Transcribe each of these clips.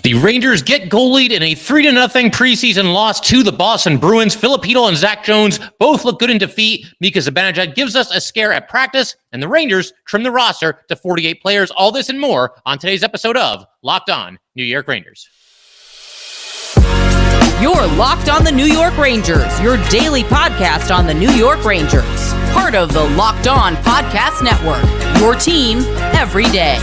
The Rangers get goalied in a 3-0 preseason loss to the Boston Bruins. Filip Chytil and Zac Jones both look good in defeat. Mika Zibanejad gives us a scare at practice, and the Rangers trim the roster to 48 players. All this and more on today's episode of Locked On New York Rangers. You're Locked On the New York Rangers, your daily podcast on the New York Rangers. Part of the Locked On Podcast Network, your team every day.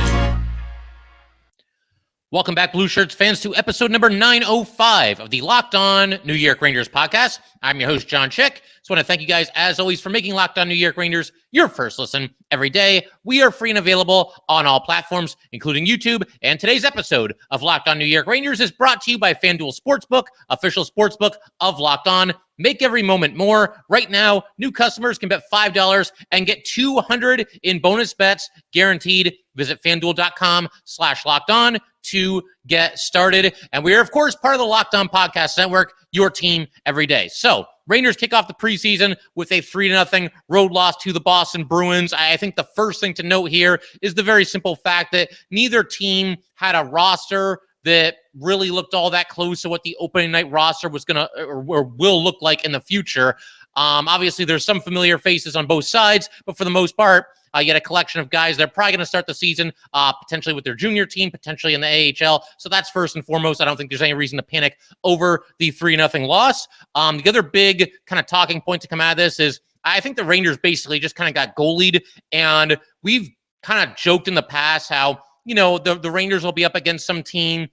Welcome back, Blue Shirts fans, to episode number 905 of the Locked On New York Rangers podcast. I'm your host, John Chick. Just want to thank you guys, as always, for making Locked On New York Rangers your first listen every day. We are free and available on all platforms, including YouTube. And today's episode of Locked On New York Rangers is brought to you by FanDuel Sportsbook, official sportsbook of Locked On. Make every moment more. Right now, new customers can bet $5 and get $200 in bonus bets guaranteed. Visit FanDuel.com/LockedOn to get started. And we are, of course, part of the Locked On Podcast Network, your team every day. So, Rangers kick off the preseason with a 3-0 road loss to the Boston Bruins. I think the first thing to note here is the very simple fact that neither team had a roster that really looked all that close to what the opening night roster was going to or will look like in the future. Obviously, there's some familiar faces on both sides, but for the most part, you had a collection of guys that are probably going to start the season potentially with their junior team, potentially in the AHL. So that's first and foremost. I don't think there's any reason to panic over the 3-0 loss. The other big kind of talking point to come out of this is I think the Rangers basically just kind of got goalied, and we've kind of joked in the past how, you know, the Rangers will be up against some team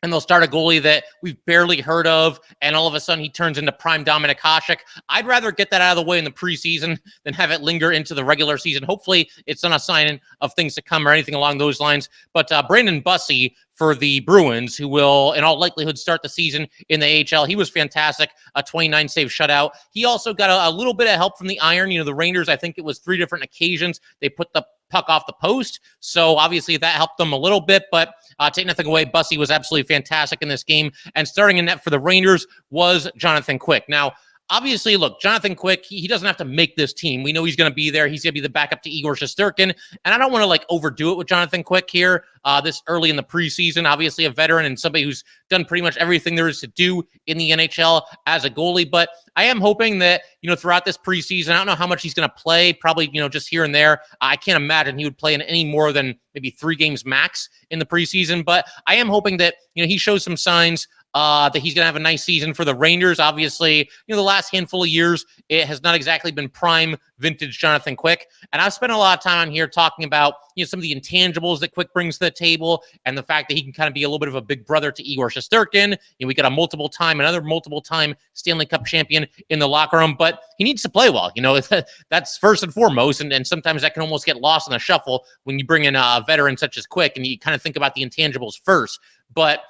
and they'll start a goalie that we've barely heard of, and all of a sudden he turns into prime Dominik Hasek. I'd rather get that out of the way in the preseason than have it linger into the regular season. Hopefully it's not a sign of things to come or anything along those lines. But Brandon Bussi for the Bruins, who will in all likelihood start the season in the AHL, he was fantastic, a 29-save shutout. He also got a little bit of help from the iron. You know, the Rangers, I think it was 3 different occasions they put the puck off the post. So obviously that helped them a little bit, but take nothing away, Bussi was absolutely fantastic in this game. And starting in net for the Rangers was Jonathan Quick. Now, obviously, look, Jonathan Quick, he doesn't have to make this team. We know he's going to be there. He's going to be the backup to Igor Shesterkin. And I don't want to overdo it with Jonathan Quick here this early in the preseason. Obviously a veteran and somebody who's done pretty much everything there is to do in the NHL as a goalie. But I am hoping that, you know, throughout this preseason, I don't know how much he's going to play, probably, you know, just here and there. I can't imagine he would play in any more than maybe 3 games max in the preseason. But I am hoping that, you know, he shows some signs that he's going to have a nice season for the Rangers. Obviously, you know, the last handful of years, it has not exactly been prime vintage Jonathan Quick. And I've spent a lot of time on here talking about, you know, some of the intangibles that Quick brings to the table and the fact that he can kind of be a little bit of a big brother to Igor Shesterkin. You know, we got another multiple-time Stanley Cup champion in the locker room, but he needs to play well. You know, that's first and foremost. And sometimes that can almost get lost in the shuffle when you bring in a veteran such as Quick and you kind of think about the intangibles first. But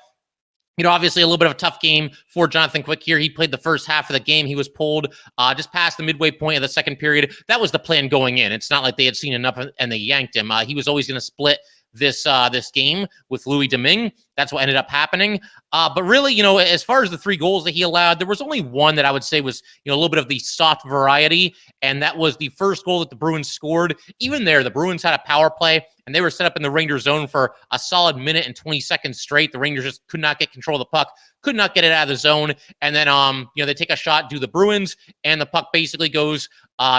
you know, obviously a little bit of a tough game for Jonathan Quick here. He played the first half of the game. He was pulled just past the midway point of the second period. That was the plan going in. It's not like they had seen enough and they yanked him. He was always going to split this game with Louis Domingue. That's what ended up happening. But really, you know, as far as the 3 goals that he allowed, there was only one that I would say was, you know, a little bit of the soft variety, and that was the first goal that the Bruins scored. Even there, the Bruins had a power play, and they were set up in the Rangers zone for a solid minute and 20 seconds straight. The Rangers just could not get control of the puck, could not get it out of the zone, and then, you know, they take a shot, do the Bruins, and the puck basically goes,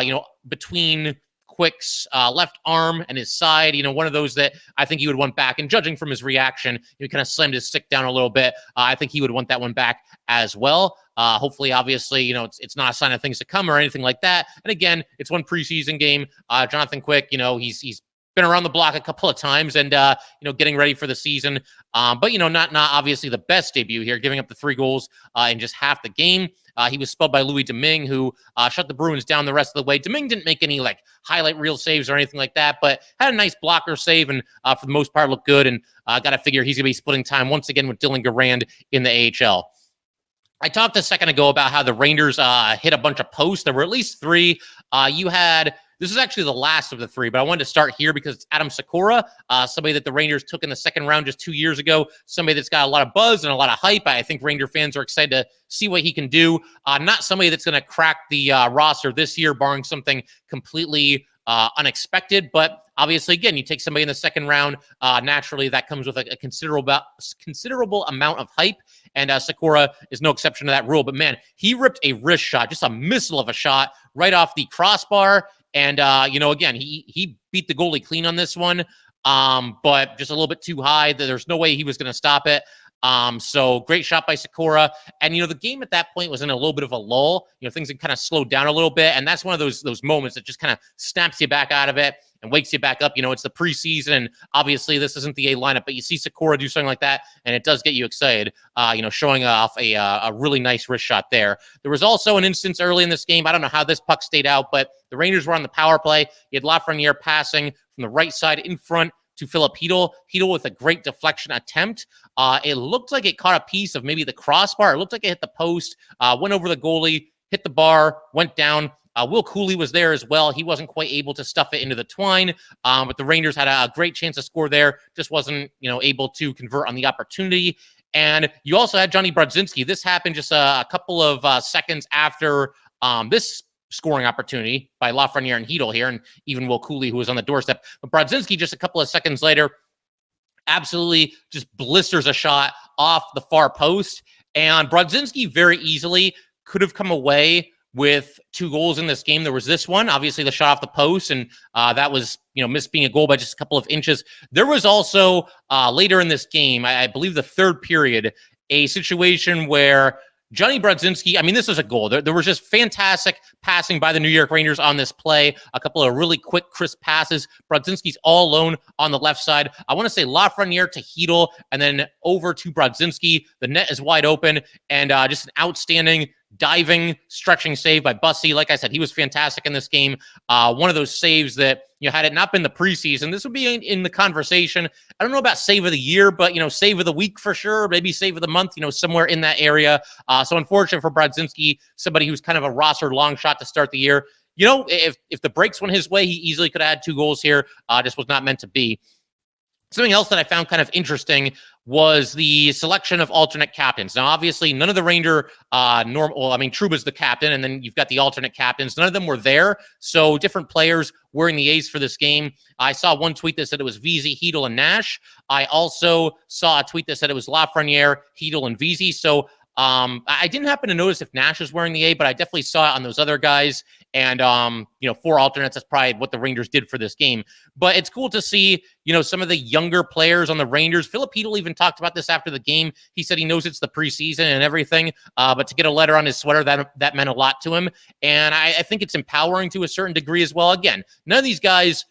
you know, between Quick's left arm and his side, you know, one of those that I think he would want back. And judging from his reaction, he kind of slammed his stick down a little bit. I think he would want that one back as well. Hopefully, obviously, you know, it's not a sign of things to come or anything like that. And again, it's one preseason game. Jonathan Quick, you know, he's been around the block a couple of times and, you know, getting ready for the season. But, you know, not obviously the best debut here, giving up the 3 goals in just half the game. He was spelled by Louis Domingue, who shut the Bruins down the rest of the way. Domingue didn't make any highlight reel saves or anything like that, but had a nice blocker save and for the most part looked good. And got to figure he's going to be splitting time once again with Dylan Garand in the AHL. I talked a second ago about how the Rangers hit a bunch of posts. There were at least 3. This is actually the last of the 3, but I wanted to start here because it's Adam Sykora, somebody that the Rangers took in the second round just 2 years ago, somebody that's got a lot of buzz and a lot of hype. I think Ranger fans are excited to see what he can do. Not somebody that's going to crack the roster this year, barring something completely unexpected. But obviously, again, you take somebody in the second round, naturally that comes with a considerable amount of hype. And Sykora is no exception to that rule. But man, he ripped a wrist shot, just a missile of a shot right off the crossbar. And, again, he beat the goalie clean on this one, but just a little bit too high. There's no way he was going to stop it. So great shot by Sykora. And, the game at that point was in a little bit of a lull. Things had kind of slowed down a little bit. And that's one of those moments that just kind of snaps you back out of it and wakes you back up. It's the preseason. And obviously this isn't the A lineup, but you see Sykora do something like that, and it does get you excited, showing off a really nice wrist shot there. There was also an instance early in this game. I don't know how this puck stayed out, but the Rangers were on the power play. You had Lafreniere passing from the right side in front to Filip Chytil. Chytil with a great deflection attempt. It looked like it caught a piece of maybe the crossbar. It looked like it hit the post, went over the goalie, hit the bar, went down. Will Cooley was there as well. He wasn't quite able to stuff it into the twine, but the Rangers had a great chance to score there. Just wasn't, able to convert on the opportunity. And you also had Johnny Brodzinski. This happened just a couple of seconds after this scoring opportunity by Lafreniere and Chytil here, and even Will Cooley, who was on the doorstep. But Brodzinski, just a couple of seconds later, absolutely just blisters a shot off the far post. And Brodzinski very easily could have come away with 2 goals in this game. There was this one, obviously the shot off the post, and that was, missed being a goal by just a couple of inches. There was also later in this game, I believe the third period, a situation where Johnny Brodzinski, this is a goal. There was just fantastic passing by the New York Rangers on this play. A couple of really quick, crisp passes. Brodzinski's all alone on the left side. I want to say Lafreniere to Chytil, and then over to Brodzinski. The net is wide open, and just an outstanding diving, stretching save by Bussy. Like I said, he was fantastic in this game. One of those saves that, had it not been the preseason, this would be in the conversation. I don't know about save of the year, but, save of the week for sure. Maybe save of the month, somewhere in that area. So unfortunate for Brodzinski, somebody who's kind of a roster long shot to start the year. If the breaks went his way, he easily could have had 2 goals here. Just was not meant to be. Something else that I found kind of interesting was the selection of alternate captains. Now, obviously, none of the Ranger Trouba's the captain, and then you've got the alternate captains. None of them were there, so different players wearing the A's for this game. I saw one tweet that said it was Vesey, Chytil, and Nash. I also saw a tweet that said it was Lafreniere, Chytil, and Vesey. So I didn't happen to notice if Nash was wearing the A, but I definitely saw it on those other guys. And, 4 alternates, that's probably what the Rangers did for this game. But it's cool to see, some of the younger players on the Rangers. Filip Chytil even talked about this after the game. He said he knows it's the preseason and everything, but to get a letter on his sweater, that meant a lot to him. And I think it's empowering to a certain degree as well. Again, none of these guys,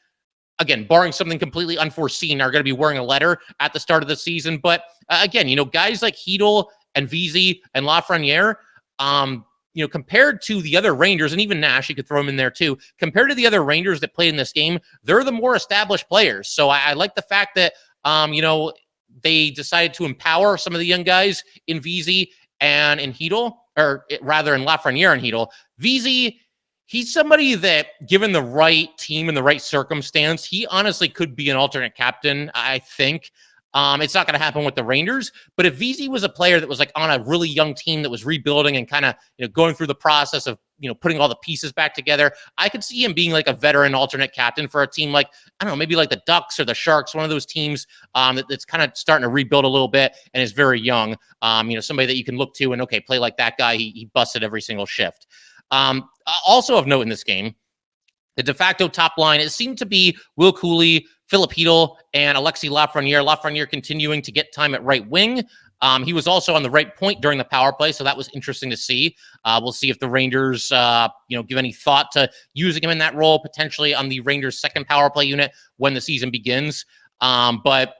barring something completely unforeseen, are going to be wearing a letter at the start of the season. But again, guys like Chytil and Vesey and Lafreniere, compared to the other Rangers, and even Nash, you could throw him in there too, compared to the other Rangers that played in this game, they're the more established players. So I like the fact that, they decided to empower some of the young guys in Vesey and in Chytil, or rather in Lafreniere and Chytil. Vesey, he's somebody that, given the right team and the right circumstance, he honestly could be an alternate captain, I think. It's not going to happen with the Rangers, but if Vesey was a player that was like on a really young team that was rebuilding and kind of, going through the process of, putting all the pieces back together, I could see him being like a veteran alternate captain for a team like, I don't know, maybe like the Ducks or the Sharks, one of those teams that's kind of starting to rebuild a little bit and is very young. Somebody that you can look to and, okay, play like that guy. He busted every single shift. Also of note in this game, the de facto top line, it seemed to be Will Cooley, Filip Chytil, and Alexis Lafreniere. Lafreniere continuing to get time at right wing. He was also on the right point during the power play, so that was interesting to see. We'll see if the Rangers, give any thought to using him in that role, potentially on the Rangers' second power play unit when the season begins. But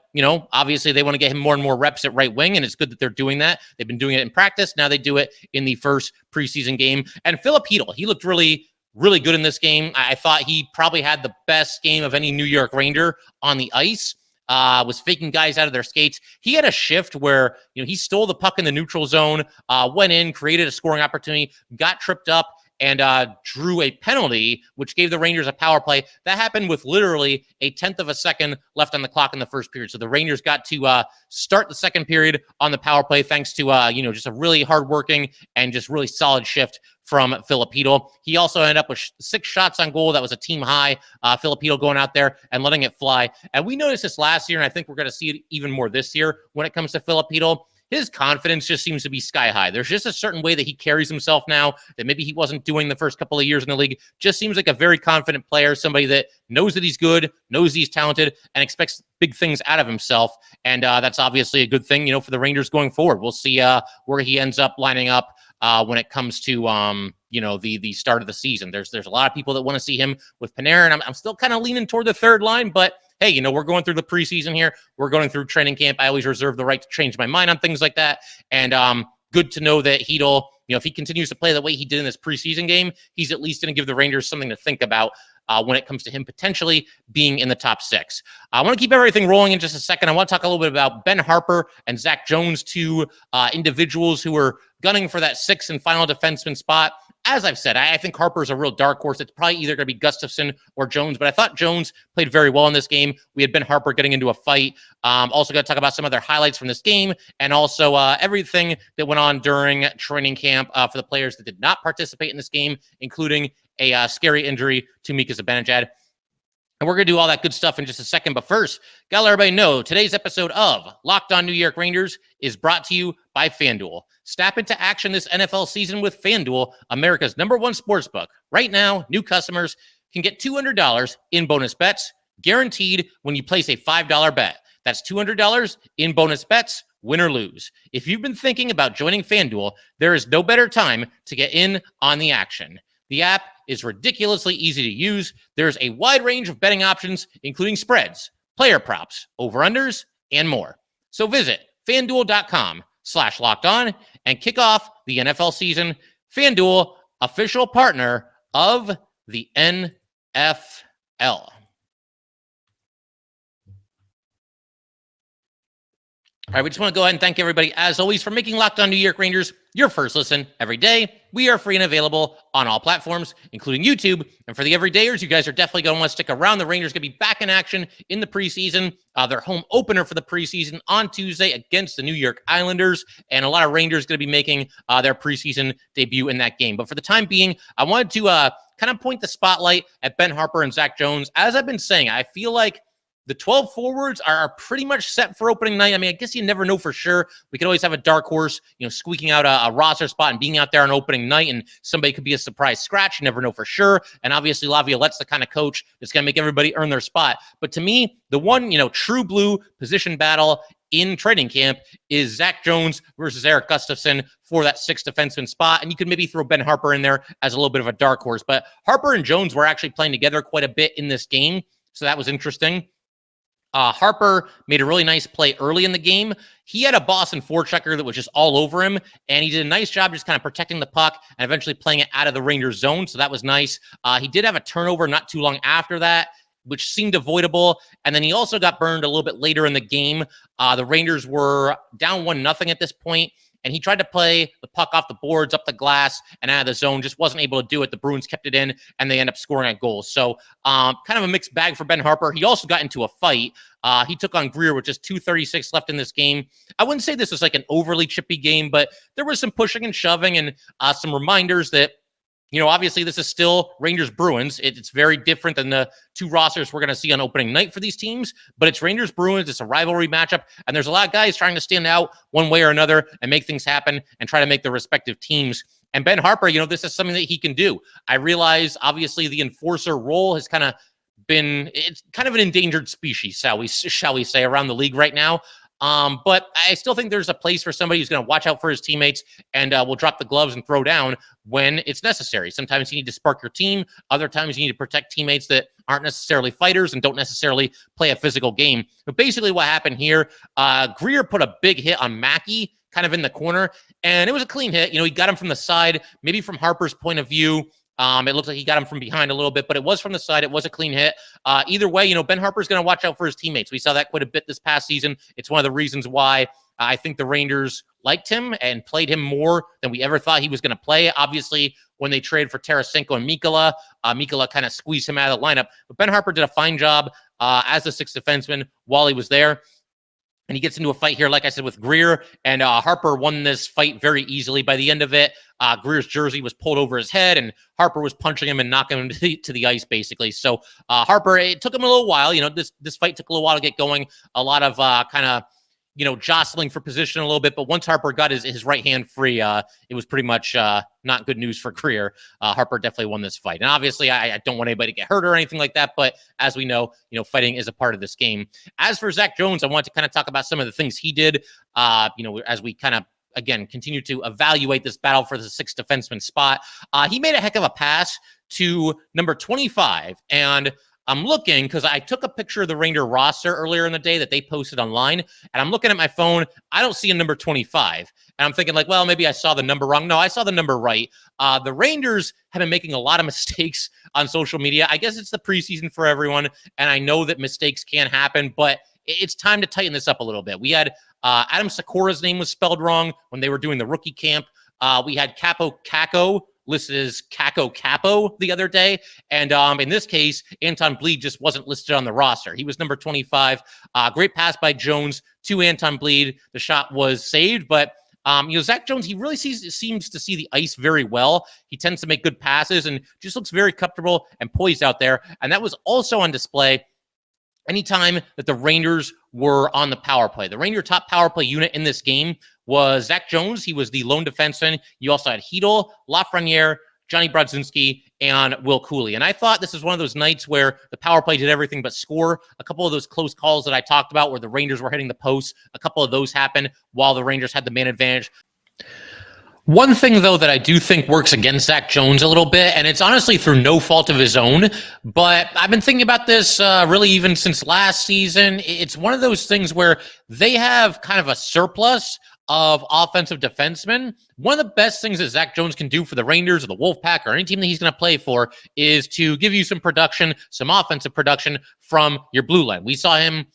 obviously they want to get him more and more reps at right wing, and it's good that they're doing that. They've been doing it in practice. Now they do it in the first preseason game. And Filip Chytil, he looked really good in this game. I thought he probably had the best game of any New York Ranger on the ice. Was faking guys out of their skates. He had a shift where, he stole the puck in the neutral zone, went in, created a scoring opportunity, got tripped up, and drew a penalty, which gave the Rangers a power play. That happened with literally a tenth of a second left on the clock in the first period. So the Rangers got to start the second period on the power play thanks to, just a really hardworking and just really solid shift from Filip Chytil. He also ended up with 6 shots on goal. That was a team high. Filip Chytil going out there and letting it fly. And we noticed this last year, and I think we're going to see it even more this year when it comes to Filip Chytil. His confidence just seems to be sky high. There's just a certain way that he carries himself now that maybe he wasn't doing the first couple of years in the league. Just seems like a very confident player, somebody that knows that he's good, knows he's talented, and expects big things out of himself. And that's obviously a good thing, for the Rangers going forward. We'll see where he ends up lining up when it comes to the start of the season. There's a lot of people that want to see him with Panarin. I'm still kind of leaning toward the third line, but hey, we're going through the preseason here. We're going through training camp. I always reserve the right to change my mind on things like that. And good to know that Chytil, if he continues to play the way he did in this preseason game, he's at least going to give the Rangers something to think about when it comes to him potentially being in the top 6. I want to keep everything rolling in just a second. I want to talk a little bit about Ben Harpur and Zac Jones, 2 individuals who are gunning for that 6th and final defenseman spot. As I've said, I think Harpur is a real dark horse. It's probably either going to be Gustafsson or Jones, but I thought Jones played very well in this game. We had Ben Harpur getting into a fight. Also going to talk about some other highlights from this game and also everything that went on during training camp for the players that did not participate in this game, including a scary injury to Mika Zibanejad. And we're going to do all that good stuff in just a second. But first, got to let everybody know today's episode of Locked On New York Rangers is brought to you by FanDuel. Snap into action this NFL season with FanDuel, America's #1 sportsbook. Right now, new customers can get $200 in bonus bets guaranteed when you place a $5 bet. That's $200 in bonus bets, win or lose. If you've been thinking about joining FanDuel, there is no better time to get in on the action. The app is ridiculously easy to use. There's a wide range of betting options, including spreads, player props, over-unders, and more. So visit FanDuel.com/lockedon and kick off the NFL season. FanDuel, official partner of the NFL. All right, we just want to go ahead and thank everybody, as always, for making Locked On New York Rangers your first listen every day. We are free and available on all platforms, including YouTube. And for the everydayers, you guys are definitely going to want to stick around. The Rangers are going to be back in action in the preseason. Their home opener for the preseason on Tuesday against the New York Islanders. And a lot of Rangers going to be making their preseason debut in that game. But for the time being, I wanted to kind of point the spotlight at Ben Harpur and Zac Jones. As I've been saying, I feel like the 12 forwards are pretty much set for opening night. I mean, I guess you never know for sure. We could always have a dark horse, squeaking out a roster spot and being out there on opening night, and somebody could be a surprise scratch. You never know for sure. And obviously, Laviolette's the kind of coach that's going to make everybody earn their spot. But to me, the one, true blue position battle in training camp is Zac Jones versus Erik Gustafsson for that 6th defenseman spot. And you could maybe throw Ben Harpur in there as a little bit of a dark horse. But Harpur and Jones were actually playing together quite a bit in this game, so that was interesting. Harpur made a really nice play early in the game. He had a Boston forechecker that was just all over him, and he did a nice job just kind of protecting the puck and eventually playing it out of the Rangers zone, so that was nice. He did have a turnover not too long after that, which seemed avoidable, and then he also got burned a little bit later in the game. The Rangers were down 1-0 at this point, and he tried to play the puck off the boards, up the glass, and out of the zone. Just wasn't able to do it. The Bruins kept it in, and they end up scoring a goal. So kind of a mixed bag for Ben Harpur. He also got into a fight. He took on Greer with just 2:36 left in this game. I wouldn't say this was like an overly chippy game, but there was some pushing and shoving and some reminders that, obviously this is still Rangers Bruins. It's very different than the 2 rosters we're going to see on opening night for these teams, but it's Rangers Bruins. It's a rivalry matchup, and there's a lot of guys trying to stand out one way or another and make things happen and try to make their respective teams. And Ben Harpur, this is something that he can do. I realize, obviously, the enforcer role has kind of it's kind of an endangered species, shall we say, around the league right now. But I still think there's a place for somebody who's going to watch out for his teammates and will drop the gloves and throw down when it's necessary. Sometimes you need to spark your team. Other times you need to protect teammates that aren't necessarily fighters and don't necessarily play a physical game. But basically what happened here, Greer put a big hit on Mackey kind of in the corner, and it was a clean hit. He got him from the side, maybe from Harper's point of view. It looks like he got him from behind a little bit, but it was from the side. It was a clean hit. Either way, Ben Harpur's going to watch out for his teammates. We saw that quite a bit this past season. It's one of the reasons why I think the Rangers liked him and played him more than we ever thought he was going to play. Obviously, when they traded for Tarasenko and Mikkola kind of squeezed him out of the lineup. But Ben Harpur did a fine job as a sixth defenseman while he was there. And he gets into a fight here, like I said, with Greer. And Harpur won this fight very easily. By the end of it, Greer's jersey was pulled over his head, and Harpur was punching him and knocking him to the ice, basically. So Harpur, it took him a little while. This fight took a little while to get going. A lot of kind of, jostling for position a little bit. But once Harpur got his right hand free, it was pretty much not good news for Greer. Harpur definitely won this fight. And obviously, I don't want anybody to get hurt or anything like that. But as we know, fighting is a part of this game. As for Zac Jones, I want to kind of talk about some of the things he did, as we kind of, again, continue to evaluate this battle for the sixth defenseman spot. He made a heck of a pass to number 25. And I'm looking because I took a picture of the Ranger roster earlier in the day that they posted online, and I'm looking at my phone. I don't see a number 25. And I'm thinking well, maybe I saw the number wrong. No, I saw the number right. The Rangers have been making a lot of mistakes on social media. I guess it's the preseason for everyone, and I know that mistakes can happen, but it's time to tighten this up a little bit. We had Adam Sykora's name was spelled wrong when they were doing the rookie camp. We had Capo Caco listed as Caco Capo the other day. And in this case, Anton Bleed just wasn't listed on the roster. He was number 25. Great pass by Jones to Anton Bleed. The shot was saved, but Zac Jones, he really seems to see the ice very well. He tends to make good passes and just looks very comfortable and poised out there. And that was also on display anytime that the Rangers were on the power play. The Ranger top power play unit in this game was Zac Jones. He was the lone defenseman. You also had Chytil, Lafreniere, Johnny Brodzinski, and Will Cooley. And I thought this was one of those nights where the power play did everything but score. A couple of those close calls that I talked about where the Rangers were hitting the post, a couple of those happened while the Rangers had the man advantage. One thing, though, that I do think works against Zac Jones a little bit, and it's honestly through no fault of his own, but I've been thinking about this really even since last season. It's one of those things where they have kind of a surplus of offensive defensemen. One of the best things that Zac Jones can do for the Rangers or the Wolfpack or any team that he's going to play for is to give you some production, some offensive production from your blue line. We saw him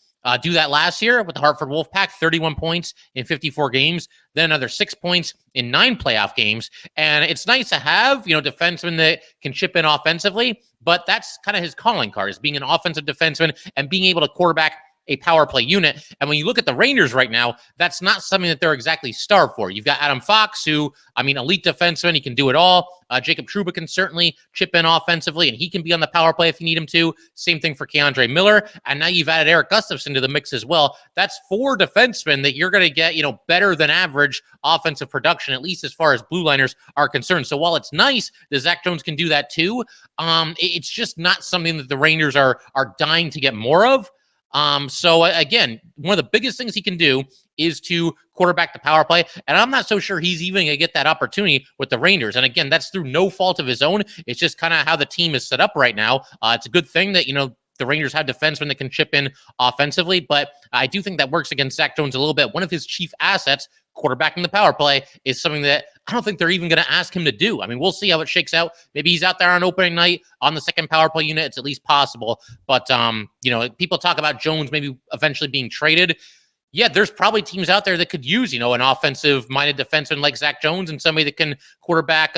do that last year with the Hartford Wolfpack, 31 points in 54 games, then another 6 points in 9 playoff games. And it's nice to have, defensemen that can chip in offensively, but that's kind of his calling card, is being an offensive defenseman and being able to quarterback a power play unit. And when you look at the Rangers right now, that's not something that they're exactly starved for. You've got Adam Fox, who, elite defenseman. He can do it all. Jacob Trouba can certainly chip in offensively, and he can be on the power play if you need him to. Same thing for Keandre Miller. And now you've added Eric Gustafson to the mix as well. That's 4 defensemen that you're going to get, better than average offensive production, at least as far as blue liners are concerned. So while it's nice that Zac Jones can do that too, it's just not something that the Rangers are dying to get more of. So again, one of the biggest things he can do is to quarterback the power play. And I'm not so sure he's even going to get that opportunity with the Rangers. And again, that's through no fault of his own. It's just kind of how the team is set up right now. It's a good thing that, the Rangers have defensemen that can chip in offensively, but I do think that works against Zac Jones a little bit. One of his chief assets, quarterbacking the power play, is something that I don't think they're even going to ask him to do. We'll see how it shakes out. Maybe he's out there on opening night on the second power play unit. It's at least possible. But, people talk about Jones maybe eventually being traded. Yeah, there's probably teams out there that could use, an offensive-minded defenseman like Zac Jones and somebody that can quarterback,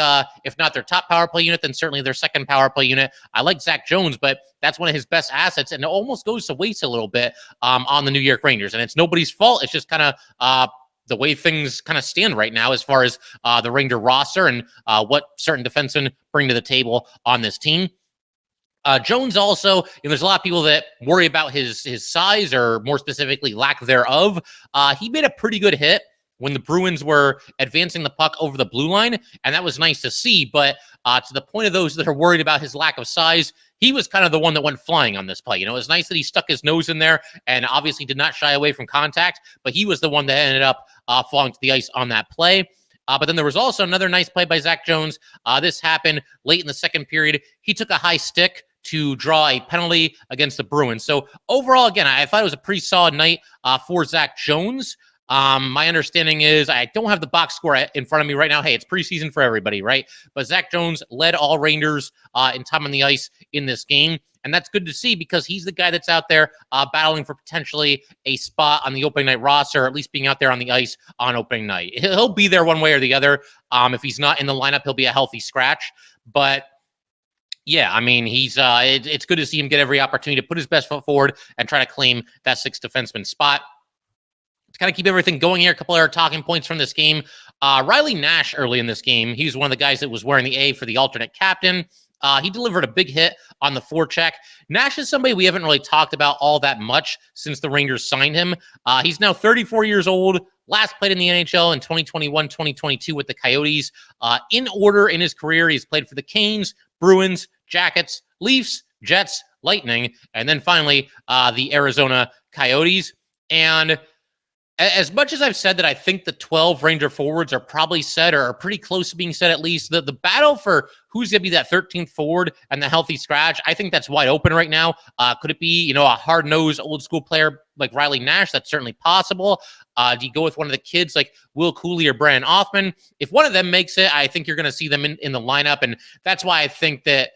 if not their top power play unit, then certainly their second power play unit. I like Zac Jones, but that's one of his best assets, and it almost goes to waste a little bit on the New York Rangers. And it's nobody's fault. It's just kind of the way things kind of stand right now as far as the Ranger roster and what certain defensemen bring to the table on this team. Jones also, there's a lot of people that worry about his size, or more specifically lack thereof. He made a pretty good hit when the Bruins were advancing the puck over the blue line, and that was nice to see. But to the point of those that are worried about his lack of size, he was kind of the one that went flying on this play. It was nice that he stuck his nose in there and obviously did not shy away from contact, but he was the one that ended up falling to the ice on that play. But then there was also another nice play by Zac Jones. This happened late in the second period. He took a high stick to draw a penalty against the Bruins. So overall, again, I thought it was a pretty solid night for Zac Jones. My understanding is, I don't have the box score in front of me right now. Hey, it's preseason for everybody, right? But Zac Jones led all Rangers in time on the ice in this game. And that's good to see because he's the guy that's out there battling for potentially a spot on the opening night roster, or at least being out there on the ice on opening night. He'll be there one way or the other. If he's not in the lineup, he'll be a healthy scratch. But yeah, I mean, he's it's good to see him get every opportunity to put his best foot forward and try to claim that sixth defenseman spot. To kind of keep everything going here, a couple of our talking points from this game. Riley Nash early in this game, he was one of the guys that was wearing the A for the alternate captain. He delivered a big hit on the forecheck. Nash is somebody we haven't really talked about all that much since the Rangers signed him. He's now 34 years old, last played in the NHL in 2021-2022 with the Coyotes. In order in his career, he's played for the Canes, Bruins, Jackets, Leafs, Jets, Lightning, and then finally the Arizona Coyotes. And as much as I've said that I think the 12 Ranger forwards are probably set or are pretty close to being set at least, the battle for who's going to be that 13th forward and the healthy scratch, I think that's wide open right now. Could it be, a hard-nosed old-school player like Riley Nash? That's certainly possible. Do you go with one of the kids like Will Cooley or Brandon Othman? If one of them makes it, I think you're going to see them in the lineup, and that's why I think that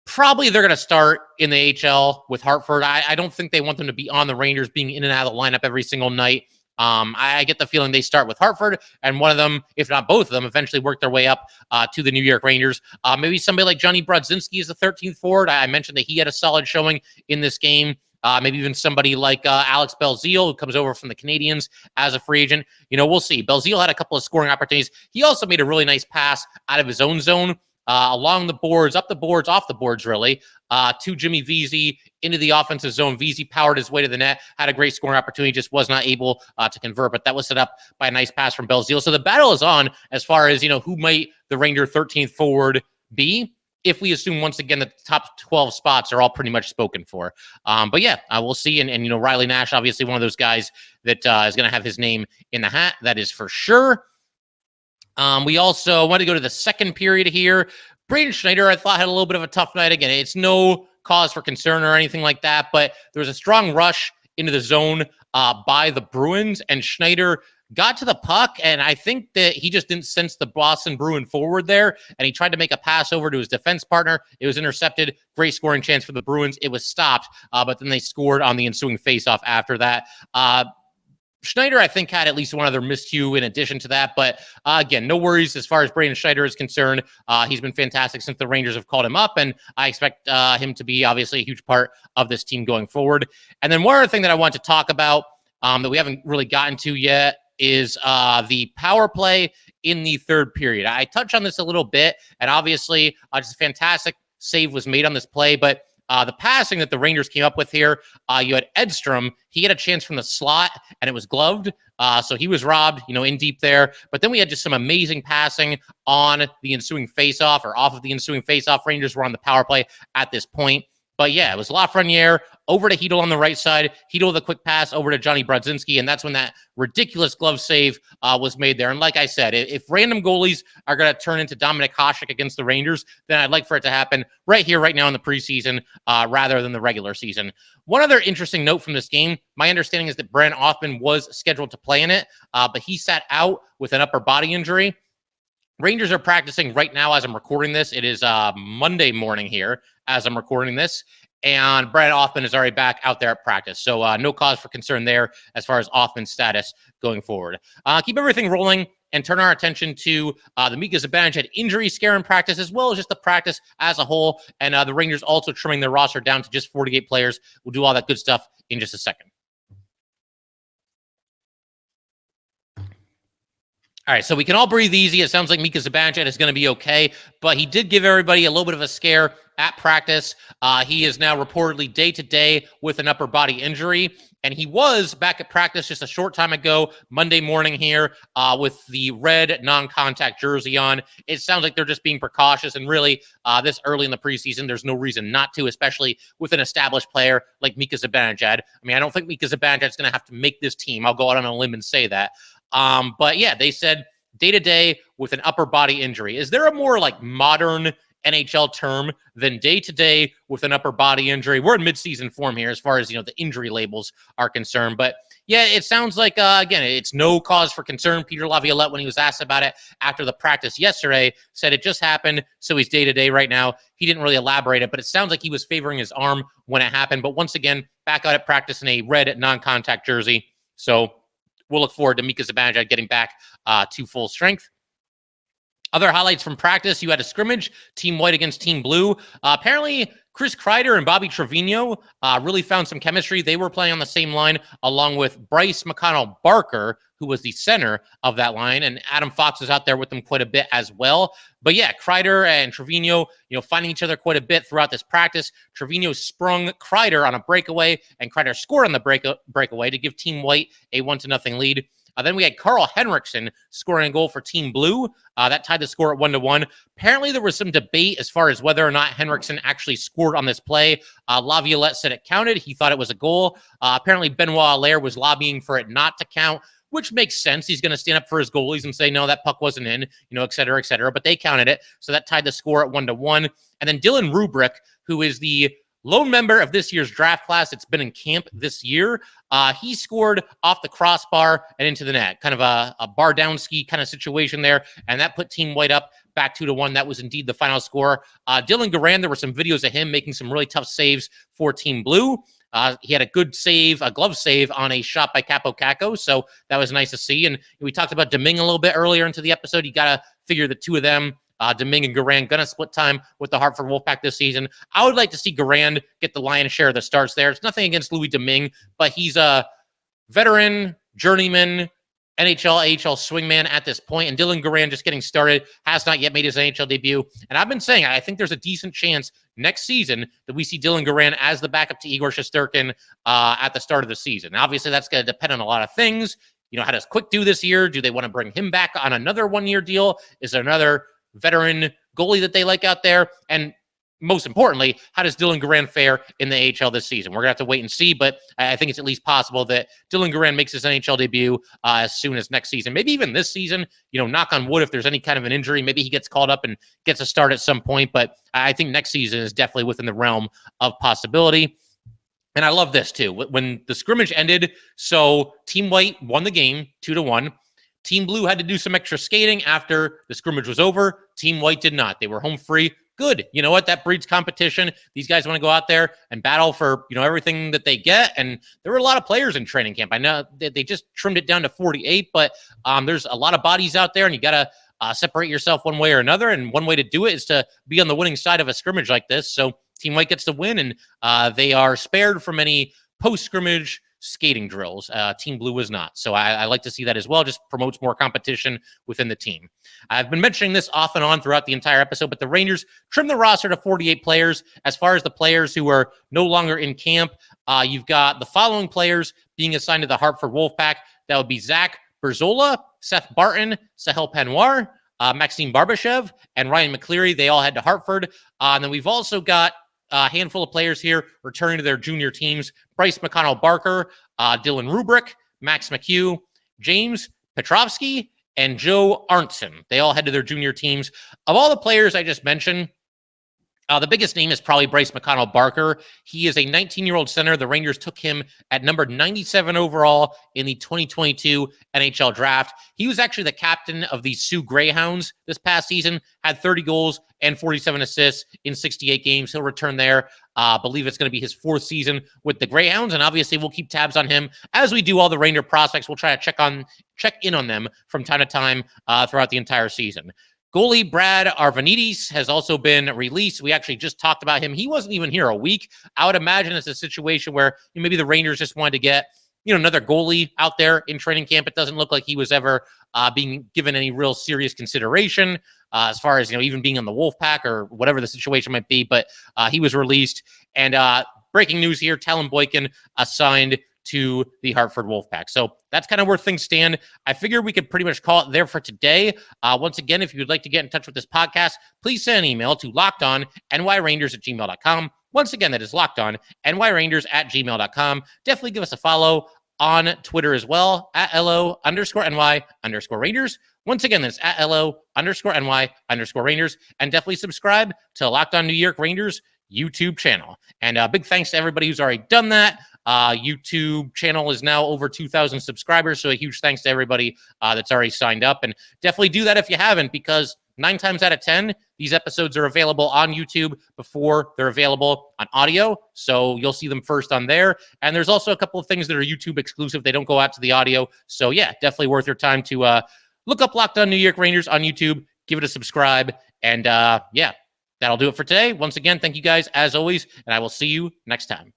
probably they're going to start in the HL with Hartford. I don't think they want them to be on the Rangers being in and out of the lineup every single night. I get the feeling they start with Hartford, and one of them, if not both of them, eventually work their way up to the New York Rangers. Maybe somebody like Johnny Brodzinski is the 13th forward. I mentioned that he had a solid showing in this game. Maybe even somebody like Alex Belzile, who comes over from the Canadiens as a free agent. We'll see. Belzile had a couple of scoring opportunities. He also made a really nice pass out of his own zone, along the boards, up the boards, off the boards, really, to Jimmy Vesey into the offensive zone. Vesey powered his way to the net, had a great scoring opportunity, just was not able to convert, but that was set up by a nice pass from Belzile. So the battle is on as far as, who might the Ranger 13th forward be, if we assume once again that the top 12 spots are all pretty much spoken for. But yeah, we'll see. And Riley Nash, obviously one of those guys that is going to have his name in the hat. That is for sure. We also want to go to the second period here. Braden Schneider, I thought, had a little bit of a tough night. Again, it's no cause for concern or anything like that, but there was a strong rush into the zone by the Bruins, and Schneider got to the puck, and I think that he just didn't sense the Boston Bruin forward there, and he tried to make a pass over to his defense partner. It was intercepted. Great scoring chance for the Bruins. It was stopped, but then they scored on the ensuing faceoff after that. Schneider, I think, had at least one other miscue in addition to that. But again, no worries as far as Braden Schneider is concerned. He's been fantastic since the Rangers have called him up, and I expect him to be obviously a huge part of this team going forward. And then one other thing that I want to talk about that we haven't really gotten to yet is the power play in the third period. I touched on this a little bit, and obviously just a fantastic save was made on this play, but the passing that the Rangers came up with here, you had Edstrom. He had a chance from the slot, and it was gloved. So he was robbed, in deep there. But then we had just some amazing passing on the ensuing faceoff, or off of the ensuing faceoff. Rangers were on the power play at this point. But yeah, it was Lafreniere over to Chytil on the right side. Chytil with a quick pass over to Johnny Brodzinski, and that's when that ridiculous glove save was made there. And like I said, if random goalies are going to turn into Dominik Hasek against the Rangers, then I'd like for it to happen right here, right now in the preseason, rather than the regular season. One other interesting note from this game, my understanding is that Brandon Othman was scheduled to play in it, but he sat out with an upper body injury. Rangers are practicing right now as I'm recording this. It is Monday morning here as I'm recording this, and Brad Othman is already back out there at practice. So no cause for concern there as far as Othman's status going forward. Keep everything rolling and turn our attention to the Mika Zibanejad injury scare in practice, as well as just the practice as a whole. And the Rangers also trimming their roster down to just 48 players. We'll do all that good stuff in just a second. All right, so we can all breathe easy. It sounds like Mika Zibanejad is going to be okay, but he did give everybody a little bit of a scare at practice. He is now reportedly day-to-day with an upper body injury, and he was back at practice just a short time ago, Monday morning here, with the red non-contact jersey on. It sounds like they're just being precautious, and really, this early in the preseason, there's no reason not to, especially with an established player like Mika Zibanejad. I mean, I don't think Mika Zibanejad is going to have to make this team. I'll go out on a limb and say that. But yeah, they said day-to-day with an upper body injury. Is there a more modern NHL term than day-to-day with an upper body injury? We're in midseason form here as far as, the injury labels are concerned, but yeah, it sounds like, again, it's no cause for concern. Peter Laviolette, when he was asked about it after the practice yesterday, said it just happened, so he's day-to-day right now. He didn't really elaborate it, but it sounds like he was favoring his arm when it happened. But once again, back out at practice in a red non-contact jersey. So we'll look forward to Mika Zibanejad getting back to full strength. Other highlights from practice, you had a scrimmage, Team White against Team Blue. Apparently, Chris Kreider and Bobby Trevino really found some chemistry. They were playing on the same line along with Bryce McConnell-Barker, who was the center of that line, and Adam Fox was out there with them quite a bit as well. But yeah, Kreider and Trevino, finding each other quite a bit throughout this practice. Trevino sprung Kreider on a breakaway, and Kreider scored on the breakaway to give Team White a 1-0 lead. Then we had Carl Henriksen scoring a goal for Team Blue. That tied the score at 1-1. Apparently, there was some debate as far as whether or not Henriksen actually scored on this play. Laviolette said it counted. He thought it was a goal. Apparently, Benoit Allaire was lobbying for it not to count, which makes sense. He's going to stand up for his goalies and say, no, that puck wasn't in, et cetera, et cetera. But they counted it. So that tied the score at 1-1. And then Dylan Rubrick, who is the lone member of this year's draft class that's been in camp this year, he scored off the crossbar and into the net. Kind of a Bardowski kind of situation there. And that put Team White up back 2-1. That was indeed the final score. Dylan Garand, there were some videos of him making some really tough saves for Team Blue. He had a good save, a glove save on a shot by Capo Caco. So that was nice to see. And we talked about Domingue a little bit earlier into the episode. You got to figure the two of them, Domingue and Garand, going to split time with the Hartford Wolfpack this season. I would like to see Garand get the lion's share of the starts there. It's nothing against Louis Domingue, but he's a veteran, journeyman, NHL, AHL swingman at this point. And Dylan Garand just getting started, has not yet made his NHL debut. And I've been saying, I think there's a decent chance next season that we see Dylan Garand as the backup to Igor Shesterkin at the start of the season. Now, obviously, that's going to depend on a lot of things. How does Quick do this year? Do they want to bring him back on another one-year deal? Is there another veteran goalie that they like out there? And most importantly, how does Dylan Garand fare in the AHL this season? We're going to have to wait and see, but I think it's at least possible that Dylan Garand makes his NHL debut as soon as next season. Maybe even this season, knock on wood, if there's any kind of an injury, maybe he gets called up and gets a start at some point, but I think next season is definitely within the realm of possibility. And I love this too. When the scrimmage ended, so Team White won the game 2-1. Team Blue had to do some extra skating after the scrimmage was over. Team White did not. They were home free. Good. You know what? That breeds competition. These guys want to go out there and battle for, everything that they get. And there were a lot of players in training camp. I know they just trimmed it down to 48, but there's a lot of bodies out there, and you got to separate yourself one way or another. And one way to do it is to be on the winning side of a scrimmage like this. So Team White gets the win, and they are spared from any post-scrimmage skating drills. Team Blue was not. So I like to see that as well. Just promotes more competition within the team. I've been mentioning this off and on throughout the entire episode, but the Rangers trimmed the roster to 48 players. As far as the players who are no longer in camp, you've got the following players being assigned to the Hartford Wolfpack. That would be Zach Berzola, Seth Barton, Sahel Panoir, Maxime Barbashev, and Ryan McCleary. They all head to Hartford. And then we've also got a handful of players here returning to their junior teams. Bryce McConnell-Barker, Dylan Rubrick, Max McHugh, James Petrovsky, and Joe Arntzen. They all head to their junior teams. Of all the players I just mentioned, the biggest name is probably Bryce McConnell-Barker. He is a 19-year-old center. The Rangers took him at number 97 overall in the 2022 NHL draft. He was actually the captain of the Sioux Greyhounds this past season, had 30 goals and 47 assists in 68 games. He'll return there. I believe it's going to be his fourth season with the Greyhounds, and obviously we'll keep tabs on him as we do all the Ranger prospects. We'll try to check in on them from time to time throughout the entire season. Goalie Brad Arvanites has also been released. We actually just talked about him. He wasn't even here a week. I would imagine it's a situation where maybe the Rangers just wanted to get another goalie out there in training camp. It doesn't look like he was ever being given any real serious consideration as far as even being on the Wolfpack or whatever the situation might be. But he was released. And breaking news here: Talon Boykin assigned to the Hartford Wolfpack. So that's kind of where things stand. I figure we could pretty much call it there for today. Once again, if you would like to get in touch with this podcast, please send an email to lockedonnyrangers@gmail.com. Once again, that is lockedonnyrangers@gmail.com. Definitely give us a follow on Twitter as well, at @LO_NY_Rangers. Once again, that's at @LO_NY_Rangers. And definitely subscribe to Locked On New York Rangers YouTube channel. And big thanks to everybody who's already done that. YouTube channel is now over 2,000 subscribers, so a huge thanks to everybody that's already signed up. And definitely do that if you haven't, because 9 times out of 10, these episodes are available on YouTube before they're available on audio. So you'll see them first on there. And there's also a couple of things that are YouTube exclusive. They don't go out to the audio. So yeah, definitely worth your time to look up Locked On New York Rangers on YouTube, give it a subscribe. And yeah, that'll do it for today. Once again, thank you guys as always, and I will see you next time.